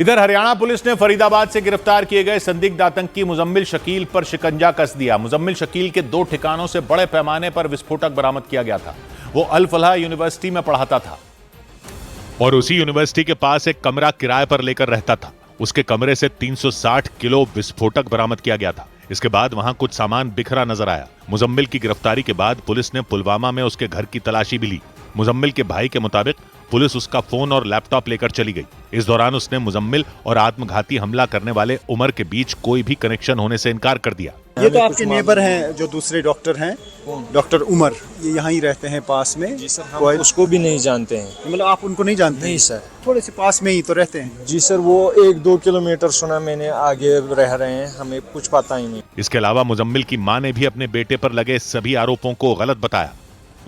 इधर हरियाणा पुलिस ने फरीदाबाद से गिरफ्तार किए गए संदिग्ध आतंकी मुजम्मिल शकील पर शिकंजा कस दिया। मुजम्मिल शकील के 2 ठिकानों से बड़े पैमाने पर विस्फोटक बरामद किया गया था। वो अल फलाह यूनिवर्सिटी में पढ़ाता था और उसी यूनिवर्सिटी के पास एक कमरा किराए पर लेकर रहता था। उसके कमरे से 360 किलो विस्फोटक बरामद किया गया था। इसके बाद वहां कुछ सामान बिखरा नजर आया। मुजम्मिल की गिरफ्तारी के बाद पुलिस ने पुलवामा में उसके घर की तलाशी भी ली। मुजम्मिल के भाई के मुताबिक पुलिस उसका फोन और लैपटॉप लेकर चली गई। इस दौरान उसने मुजम्मिल और आत्मघाती हमला करने वाले उमर के बीच कोई भी कनेक्शन होने से इनकार कर दिया। ये तो आपके नेबर हैं जो दूसरे डॉक्टर हैं, डॉक्टर उमर, ये यहाँ ही रहते हैं पास में। जी सर, हम उसको भी नहीं जानते हैं। मतलब आप उनको नहीं जानते? नहीं सर, थोड़े से पास में ही तो रहते हैं। जी सर, वो 1-2 किलोमीटर सुना मैंने आगे रह रहे हैं, हमें कुछ पता ही नहीं। इसके अलावा मुजम्मिल की मां ने भी अपने बेटे पर लगे सभी आरोपों को गलत बताया।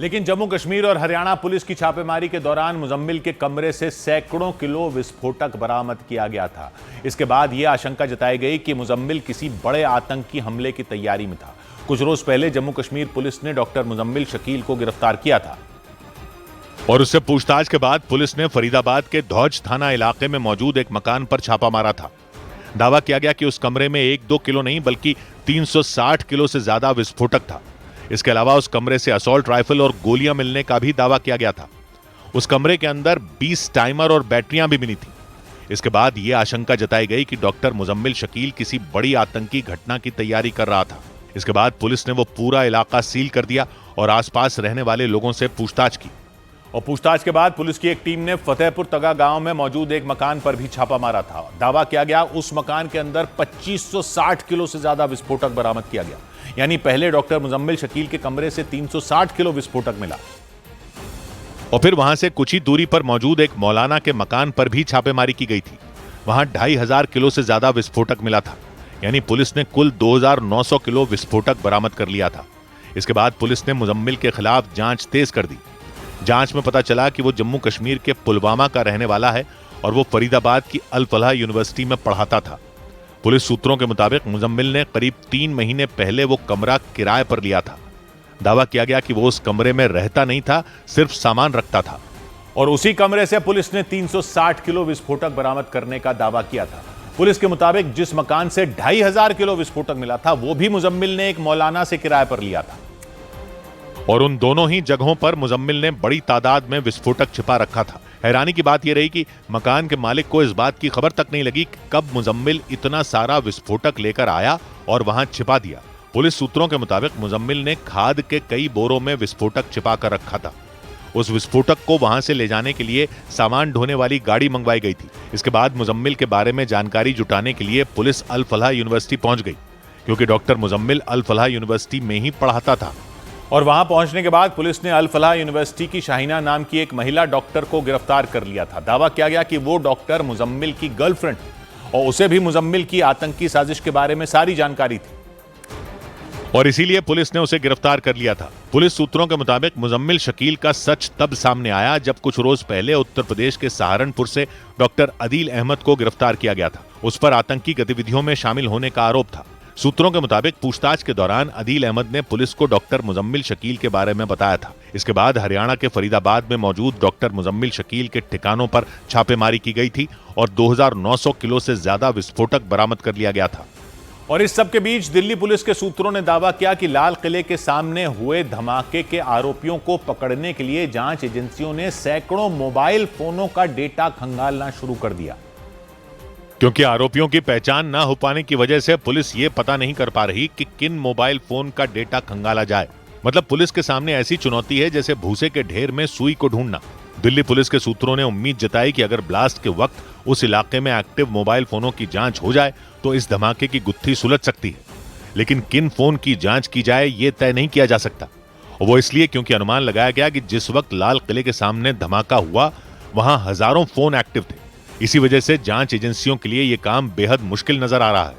लेकिन जम्मू कश्मीर और हरियाणा पुलिस की छापेमारी के दौरान मुजम्मिल के कमरे से सैकड़ों किलो विस्फोटक बरामद किया गया था। इसके बाद यह आशंका जताई गई कि मुजम्मिल किसी बड़े आतंकी हमले की तैयारी में था। कुछ रोज पहले जम्मू कश्मीर पुलिस ने डॉक्टर मुजम्मिल शकील को गिरफ्तार किया था और उससे पूछताछ के बाद पुलिस ने फरीदाबाद के धौज थाना इलाके में मौजूद एक मकान पर छापा मारा था। दावा किया गया कि उस कमरे में 1-2 किलो नहीं बल्कि 360 किलो से ज्यादा विस्फोटक था। इसके अलावा उस कमरे से असॉल्ट राइफल और गोलियां मिलने का भी दावा किया गया था। उस कमरे के अंदर 20 टाइमर और बैटरियां भी मिली थी। इसके बाद यह आशंका जताई गई कि डॉक्टर मुजम्मिल शकील किसी बड़ी आतंकी घटना की तैयारी कर रहा था। इसके बाद पुलिस ने वो पूरा इलाका सील कर दिया और आसपास रहने वाले लोगों से पूछताछ की। और पूछताछ के बाद पुलिस की एक टीम ने फतेहपुर तगा गांव में मौजूद एक मकान पर भी छापा मारा था। दावा किया गया उस मकान के अंदर 2560 किलो से ज्यादा विस्फोटक बरामद किया गया। यानी पहले डॉक्टर मुजम्मिल शकील के कमरे से 360 किलो विस्फोटक मिला और फिर वहां से कुछ ही दूरी पर मौजूद एक मौलाना के मकान पर भी छापेमारी की गई थी। वहां 2500 किलो से ज्यादा विस्फोटक मिला था। यानी पुलिस ने कुल 2900 किलो विस्फोटक बरामद कर लिया था। इसके बाद पुलिस ने मुजम्मिल के खिलाफ जांच तेज कर दी। जांच में पता चला कि वो जम्मू कश्मीर के पुलवामा का रहने वाला है और वो फरीदाबाद की अल फलाह यूनिवर्सिटी में पढ़ाता था। पुलिस सूत्रों के मुताबिक मुजम्मिल ने करीब 3 महीने पहले वो कमरा किराए पर लिया था। दावा किया गया कि वो उस कमरे में रहता नहीं था, सिर्फ सामान रखता था और उसी कमरे से पुलिस ने 360 किलो विस्फोटक बरामद करने का दावा किया था। पुलिस के मुताबिक जिस मकान से 2500 किलो विस्फोटक मिला था वो भी मुजम्मिल ने एक मौलाना से किराए पर लिया था और उन दोनों ही जगहों पर मुजम्मिल ने बड़ी तादाद में विस्फोटक छिपा रखा था। हैरानी की बात यह रही कि मकान के मालिक को इस बात की खबर तक नहीं लगी कि कब मुजम्मिल इतना सारा विस्फोटक लेकर आया और वहां छिपा दिया। पुलिस सूत्रों के मुताबिक मुजम्मिल ने खाद के कई बोरों में विस्फोटक छिपा कर रखा था। उस विस्फोटक को वहां से ले जाने के लिए सामान ढोने वाली गाड़ी मंगवाई गई थी। इसके बाद मुजम्मिल के बारे में जानकारी जुटाने के लिए पुलिस अल फलाह यूनिवर्सिटी पहुंच गई, क्योंकि डॉक्टर मुजम्मिल अल फलाह यूनिवर्सिटी में ही पढ़ाता था। और वहां पहुंचने के बाद पुलिस ने अल फलाह यूनिवर्सिटी की शाहीना नाम की एक महिला डॉक्टर को गिरफ्तार कर लिया था। दावा किया गया कि वो डॉक्टर मुजम्मिल की गर्लफ्रेंड और उसे भी मुजम्मिल की आतंकी साजिश के बारे में सारी जानकारी थी और इसीलिए पुलिस ने उसे गिरफ्तार कर लिया था। पुलिस सूत्रों के मुताबिक मुजम्मिल शकील का सच तब सामने आया जब कुछ रोज पहले उत्तर प्रदेश के सहारनपुर से डॉक्टर अदील अहमद को गिरफ्तार किया गया था। उस पर आतंकी गतिविधियों में शामिल होने का आरोप था। सूत्रों के मुताबिक पूछताछ के दौरान अदील अहमद ने पुलिस को डॉक्टर मुजम्मिल शकील के बारे में बताया था। इसके बाद हरियाणा के फरीदाबाद में मौजूद डॉक्टर मुजम्मिल शकील के ठिकानों पर छापेमारी की गई थी और 2900 किलो से ज्यादा विस्फोटक बरामद कर लिया गया था। और इस सब के बीच दिल्ली पुलिस के सूत्रों ने दावा किया कि लाल किले के सामने हुए धमाके के आरोपियों को पकड़ने के लिए जांच एजेंसियों ने सैकड़ों मोबाइल फोनों का डेटा खंगालना शुरू कर दिया, क्योंकि आरोपियों की पहचान न हो पाने की वजह से पुलिस ये पता नहीं कर पा रही कि किन मोबाइल फोन का डेटा खंगाला जाए। मतलब पुलिस के सामने ऐसी चुनौती है जैसे भूसे के ढेर में सुई को ढूंढना। दिल्ली पुलिस के सूत्रों ने उम्मीद जताई कि अगर ब्लास्ट के वक्त उस इलाके में एक्टिव मोबाइल फोनों की जांच हो जाए तो इस धमाके की गुत्थी सुलझ सकती है। लेकिन किन फोन की जांच की जाए ये तय नहीं किया जा सकता। वो इसलिए क्योंकि अनुमान लगाया गया कि जिस वक्त लाल किले के सामने धमाका हुआ वहां हजारों फोन एक्टिव थे। इसी वजह से जांच एजेंसियों के लिए यह काम बेहद मुश्किल नजर आ रहा है,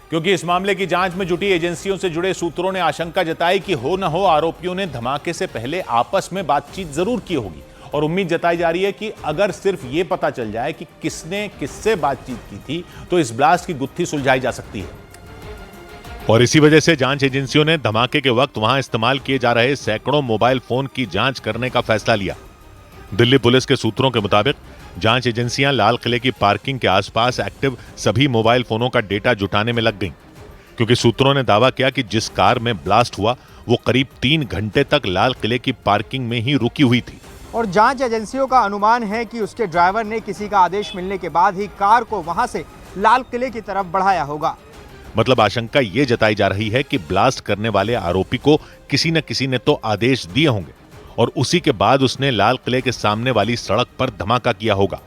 क्योंकि इस मामले की जांच में जुटी एजेंसियों से जुड़े सूत्रों ने आशंका जताई कि हो न हो आरोपियों ने धमाके से पहले आपस में बातचीत जरूर की होगी और उम्मीद जताई जा रही है कि अगर सिर्फ यह पता चल जाए कि किसने किससे बातचीत की थी तो इस ब्लास्ट की गुत्थी सुलझाई जा सकती है। और इसी वजह से जांच एजेंसियों ने धमाके के वक्त वहां इस्तेमाल किए जा रहे सैकड़ों मोबाइल फोन की जांच करने का फैसला लिया। दिल्ली पुलिस के सूत्रों के मुताबिक जांच एजेंसियां लाल किले की पार्किंग के आसपास एक्टिव सभी मोबाइल फोनों का डेटा जुटाने में लग गईं, क्योंकि सूत्रों ने दावा किया कि जिस कार में ब्लास्ट हुआ वो करीब 3 घंटे तक लाल किले की पार्किंग में ही रुकी हुई थी। और जांच एजेंसियों का अनुमान है कि उसके ड्राइवर ने किसी का आदेश मिलने के बाद ही कार को वहां से लाल किले की तरफ बढ़ाया होगा। मतलब आशंका ये जताई जा रही है कि ब्लास्ट करने वाले आरोपी को किसी न किसी ने तो आदेश दिए होंगे और उसी के बाद उसने लाल किले के सामने वाली सड़क पर धमाका किया होगा।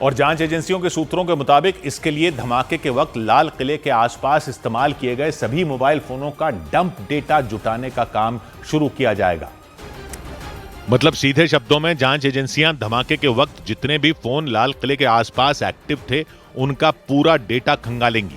और जांच एजेंसियों के सूत्रों के मुताबिक इसके लिए धमाके के वक्त लाल किले के आसपास इस्तेमाल किए गए सभी मोबाइल फोनों का डंप डेटा जुटाने का काम शुरू किया जाएगा। मतलब सीधे शब्दों में जांच एजेंसियां धमाके के वक्त जितने भी फोन लाल किले के आसपास एक्टिव थे उनका पूरा डेटा खंगालेंगी।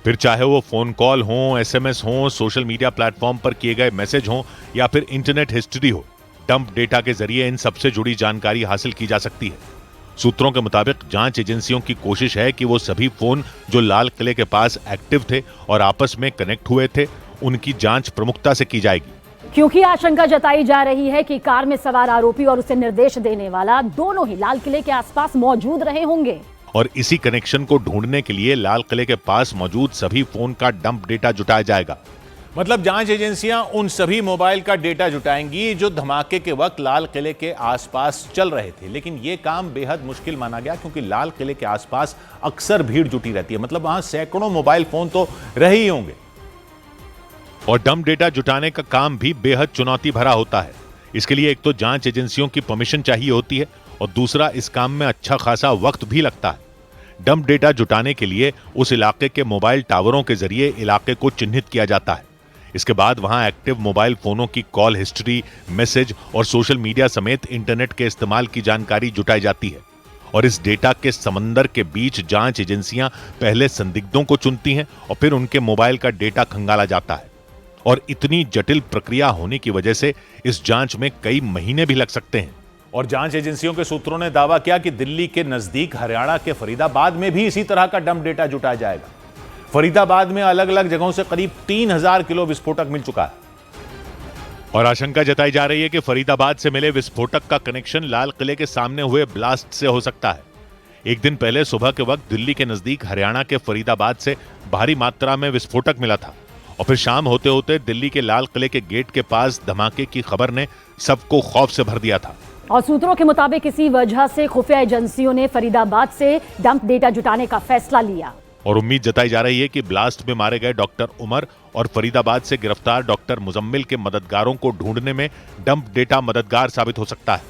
फिर चाहे वो फोन कॉल हो, एसएमएस हो, सोशल मीडिया प्लेटफॉर्म पर किए गए मैसेज हो या फिर इंटरनेट हिस्ट्री हो, डंप डेटा के जरिए इन सबसे जुड़ी जानकारी हासिल की जा सकती है। सूत्रों के मुताबिक जांच एजेंसियों की कोशिश है कि वो सभी फोन जो लाल किले के पास एक्टिव थे और आपस में कनेक्ट हुए थे उनकी जांच प्रमुखता से की जाएगी, क्योंकि आशंका जताई जा रही है कि कार में सवार आरोपी और उसे निर्देश देने वाला दोनों ही लाल किले के आसपास मौजूद रहे होंगे। और इसी कनेक्शन को ढूंढने के लिए लाल किले के पास मौजूद सभी फोन का डंप डेटा जुटाया जाएगा। मतलब जांच एजेंसियां उन सभी मोबाइल का डेटा जुटाएंगी जो धमाके के वक्त लाल किले के आसपास चल रहे थे। लेकिन यह काम बेहद मुश्किल माना गया क्योंकि लाल किले के आसपास अक्सर भीड़ जुटी रहती है, मतलब वहां सैकड़ों मोबाइल फोन तो रहे ही होंगे और डंप डेटा जुटाने का काम भी बेहद चुनौती भरा होता है। इसके लिए एक तो जांच एजेंसियों की परमिशन चाहिए होती है और दूसरा इस काम में अच्छा खासा वक्त भी लगता है। डंप डेटा जुटाने के लिए उस इलाके के मोबाइल टावरों के जरिए इलाके को चिन्हित किया जाता है। इसके बाद वहां एक्टिव मोबाइल फोनों की कॉल हिस्ट्री, मैसेज और सोशल मीडिया समेत इंटरनेट के इस्तेमाल की जानकारी जुटाई जाती है और इस डेटा के समंदर के बीच जांच एजेंसियां पहले संदिग्धों को चुनती हैं और फिर उनके मोबाइल का डेटा खंगाला जाता है। और इतनी जटिल प्रक्रिया होने की वजह से इस जांच में कई महीने भी लग सकते हैं। और जांच एजेंसियों के सूत्रों ने दावा किया कि दिल्ली के नजदीक हरियाणा के फरीदाबाद में भी इसी तरह का डंप डेटा जुटाया जाएगा। फरीदाबाद में अलग अलग जगहों से करीब 3000 किलो विस्फोटक मिल चुका है और आशंका जताई जा रही है कि फरीदाबाद से मिले विस्फोटक का कनेक्शन लाल किले के सामने हुए ब्लास्ट से हो सकता है। एक दिन पहले सुबह के वक्त दिल्ली के नजदीक हरियाणा के फरीदाबाद से भारी मात्रा में विस्फोटक मिला था और फिर शाम होते होते दिल्ली के लाल किले के गेट के पास धमाके की खबर ने सबको खौफ से भर दिया था। और सूत्रों के मुताबिक इसी वजह से खुफिया एजेंसियों ने फरीदाबाद से डंप डेटा जुटाने का फैसला लिया और उम्मीद जताई जा रही है कि ब्लास्ट में मारे गए डॉक्टर उमर और फरीदाबाद से गिरफ्तार डॉक्टर मुजम्मिल के मददगारों को ढूंढने में डंप डेटा मददगार साबित हो सकता है।